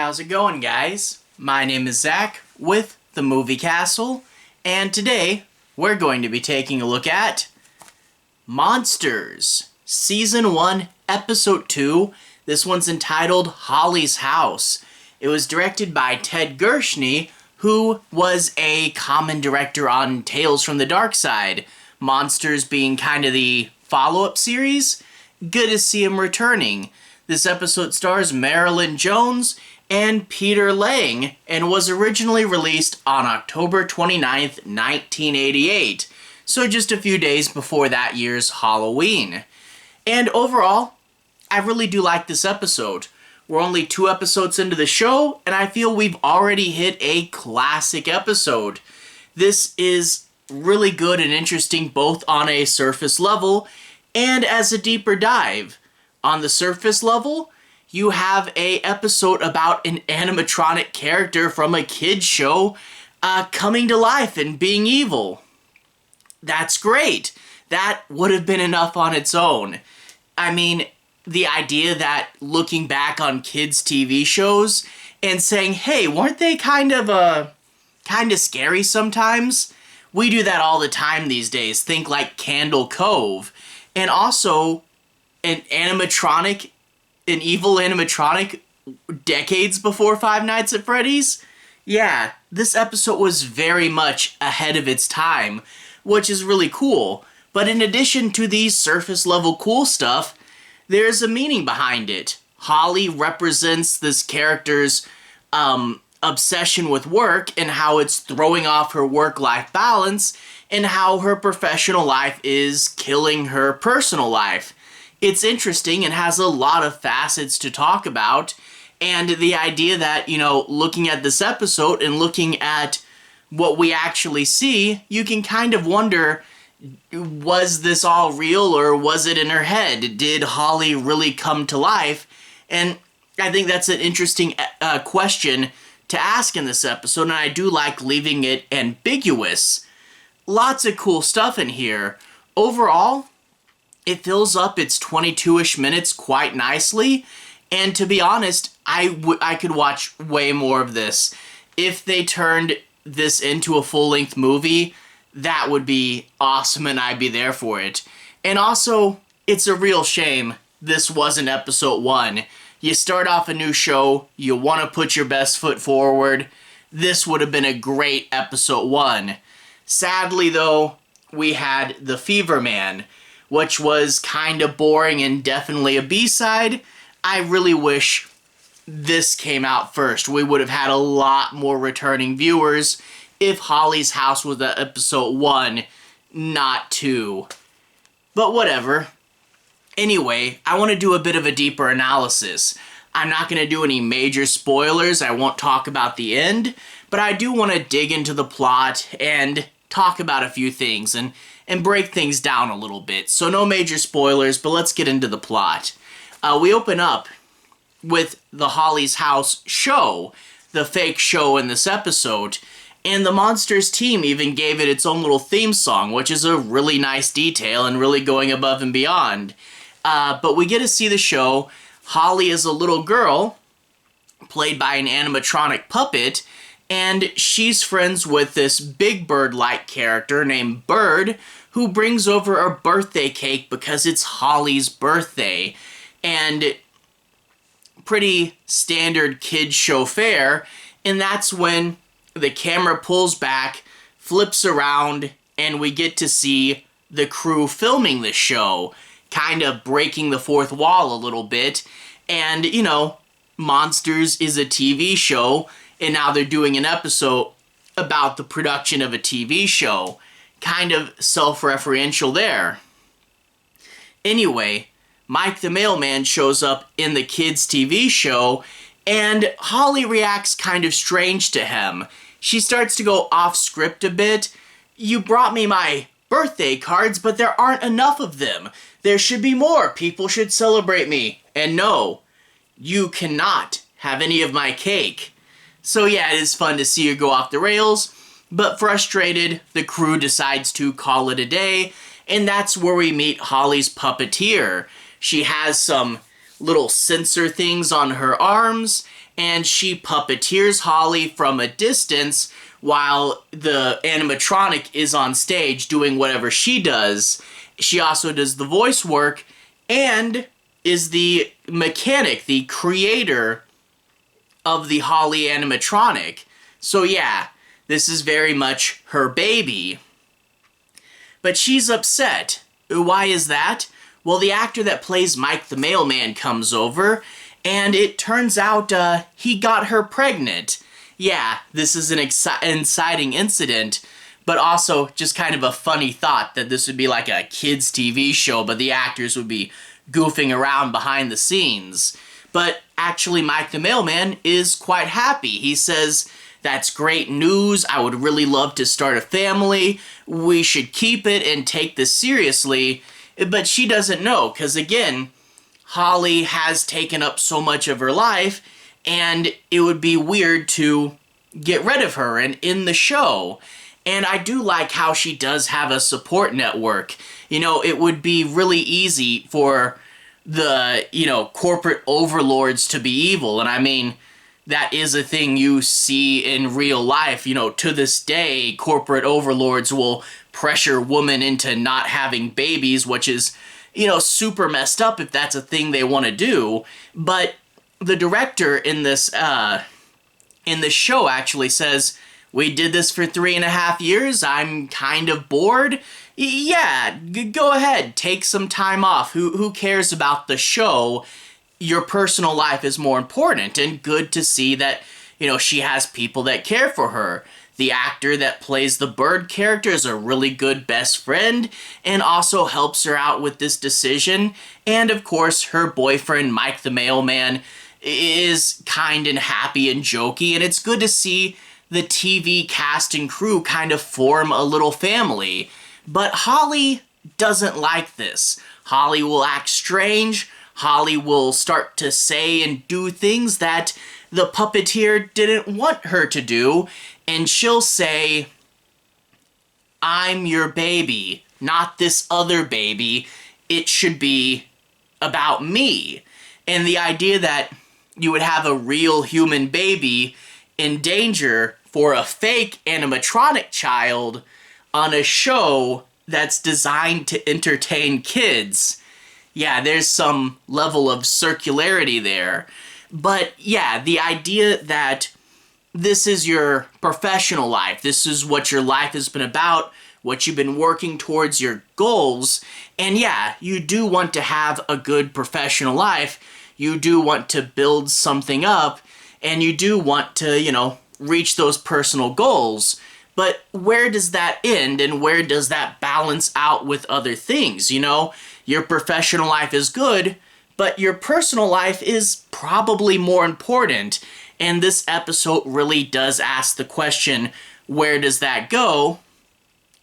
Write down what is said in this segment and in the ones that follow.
How's it going, guys? My name is Zach with the Movie Castle, and today we're going to be taking a look at Monsters, Season 1, Episode 2. This one's entitled Holly's House. It was directed by Ted Gershuny, who was a common director on Tales from the Dark Side, Monsters being kind of the follow-up series. Good to see him returning. This episode stars Marilyn Jones and Peter Lang, and was originally released on October 29th, 1988, so just a few days before that year's Halloween. And overall, I really do like this episode. We're only 2 episodes into the show, and I feel we've already hit a classic episode. This is really good and interesting both on a surface level and as a deeper dive. On the surface level, you have a episode about an animatronic character from a kid's show coming to life and being evil. That's great. That would have been enough on its own. I mean, the idea that looking back on kids' TV shows and saying, hey, weren't they kind of scary sometimes? We do that all the time these days. Think like Candle Cove. And also, an evil animatronic decades before Five Nights at Freddy's? Yeah, this episode was very much ahead of its time, which is really cool. But in addition to the surface level cool stuff, there's a meaning behind it. Holly represents this character's obsession with work and how it's throwing off her work-life balance and how her professional life is killing her personal life. It's interesting and has a lot of facets to talk about, and the idea that, looking at this episode and looking at what we actually see, you can kind of wonder, was this all real or was it in her head? Did Holly really come to life? And I think that's an interesting question to ask in this episode, and I do like leaving it ambiguous. Lots of cool stuff in here. Overall, it fills up its 22-ish minutes quite nicely, and to be honest, I could watch way more of this. If they turned this into a full-length movie, that would be awesome, and I'd be there for it. And also, it's a real shame this wasn't episode 1. You start off a new show, you want to put your best foot forward, this would have been a great episode 1. Sadly, though, we had The Fever Man, which was kind of boring and definitely a B-side. I really wish this came out first. We would have had a lot more returning viewers if Holly's House was episode 1, not 2. But whatever. Anyway, I want to do a bit of a deeper analysis. I'm not going to do any major spoilers. I won't talk about the end, but I do want to dig into the plot and talk about a few things and break things down a little bit. So no major spoilers, but let's get into the plot. We open up with the Holly's House show, the fake show in this episode, and the Monsters team even gave it its own little theme song, which is a really nice detail and really going above and beyond. But we get to see the show. Holly is a little girl, played by an animatronic puppet, and she's friends with this Big Bird-like character named Bird, who brings over a birthday cake because it's Holly's birthday. And pretty standard kids show fare, and that's when the camera pulls back, flips around, and we get to see the crew filming the show, kind of breaking the fourth wall a little bit. And, Monsters is a TV show, and now they're doing an episode about the production of a TV show. Kind of self-referential there. Anyway, Mike the Mailman shows up in the kids' TV show, and Holly reacts kind of strange to him. She starts to go off script a bit. You brought me my birthday cards, but there aren't enough of them. There should be more. People should celebrate me. And no, you cannot have any of my cake. So yeah, it is fun to see her go off the rails, but frustrated, the crew decides to call it a day, and that's where we meet Holly's puppeteer. She has some little sensor things on her arms, and she puppeteers Holly from a distance while the animatronic is on stage doing whatever she does. She also does the voice work and is the mechanic, the creator of the Holly animatronic. So yeah, this is very much her baby. But she's upset. Why is that? Well, the actor that plays Mike the Mailman comes over, and it turns out he got her pregnant. Yeah, this is an inciting incident, but also just kind of a funny thought that this would be like a kids' TV show, but the actors would be goofing around behind the scenes. But actually, Mike the Mailman is quite happy. He says, "That's great news. I would really love to start a family. We should keep it and take this seriously." But she doesn't know, because again, Holly has taken up so much of her life, and it would be weird to get rid of her and in the show. And I do like how she does have a support network. You know, it would be really easy for the, corporate overlords to be evil. And I mean, that is a thing you see in real life. To this day, corporate overlords will pressure women into not having babies, which is, super messed up if that's a thing they want to do. But the director in this show actually says, "We did this for 3.5 years. I'm kind of bored. Yeah, go ahead, take some time off. Who cares about the show? Your personal life is more important." And good to see that, she has people that care for her. The actor that plays the bird character is a really good best friend and also helps her out with this decision. And of course, her boyfriend, Mike the Mailman, is kind and happy and jokey, and it's good to see the TV cast and crew kind of form a little family. But Holly doesn't like this. Holly will act strange. Holly will start to say and do things that the puppeteer didn't want her to do, and she'll say, "I'm your baby, not this other baby. It should be about me." And the idea that you would have a real human baby in danger for a fake animatronic child on a show that's designed to entertain kids. Yeah, there's some level of circularity there. But yeah, the idea that this is your professional life, this is what your life has been about, what you've been working towards, your goals, and yeah, you do want to have a good professional life, you do want to build something up, and you do want to, reach those personal goals. But where does that end, and where does that balance out with other things? Your professional life is good, but your personal life is probably more important. And this episode really does ask the question, where does that go?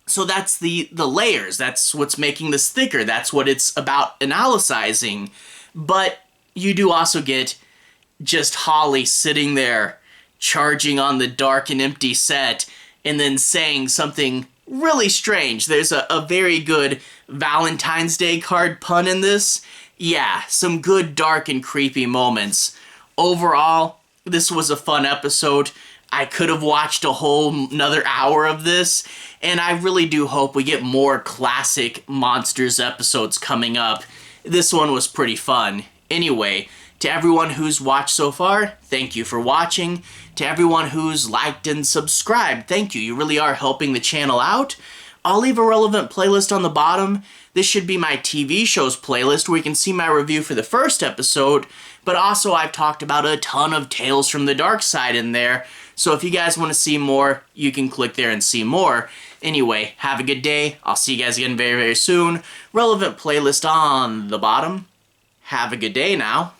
So that's the layers. That's what's making this thicker. That's what it's about analyzing. But you do also get just Holly sitting there charging on the dark and empty set and then saying something really strange. There's a very good Valentine's Day card pun in this. Yeah, some good dark and creepy moments. Overall, this was a fun episode. I could have watched a whole another hour of this, and I really do hope we get more classic Monsters episodes coming up. This one was pretty fun. Anyway, to everyone who's watched so far, thank you for watching. To everyone who's liked and subscribed, thank you. You really are helping the channel out. I'll leave a relevant playlist on the bottom. This should be my TV shows playlist where you can see my review for the first episode, but also I've talked about a ton of Tales from the Dark Side in there, so if you guys want to see more, you can click there and see more. Anyway, have a good day. I'll see you guys again very, very soon. Relevant playlist on the bottom. Have a good day now.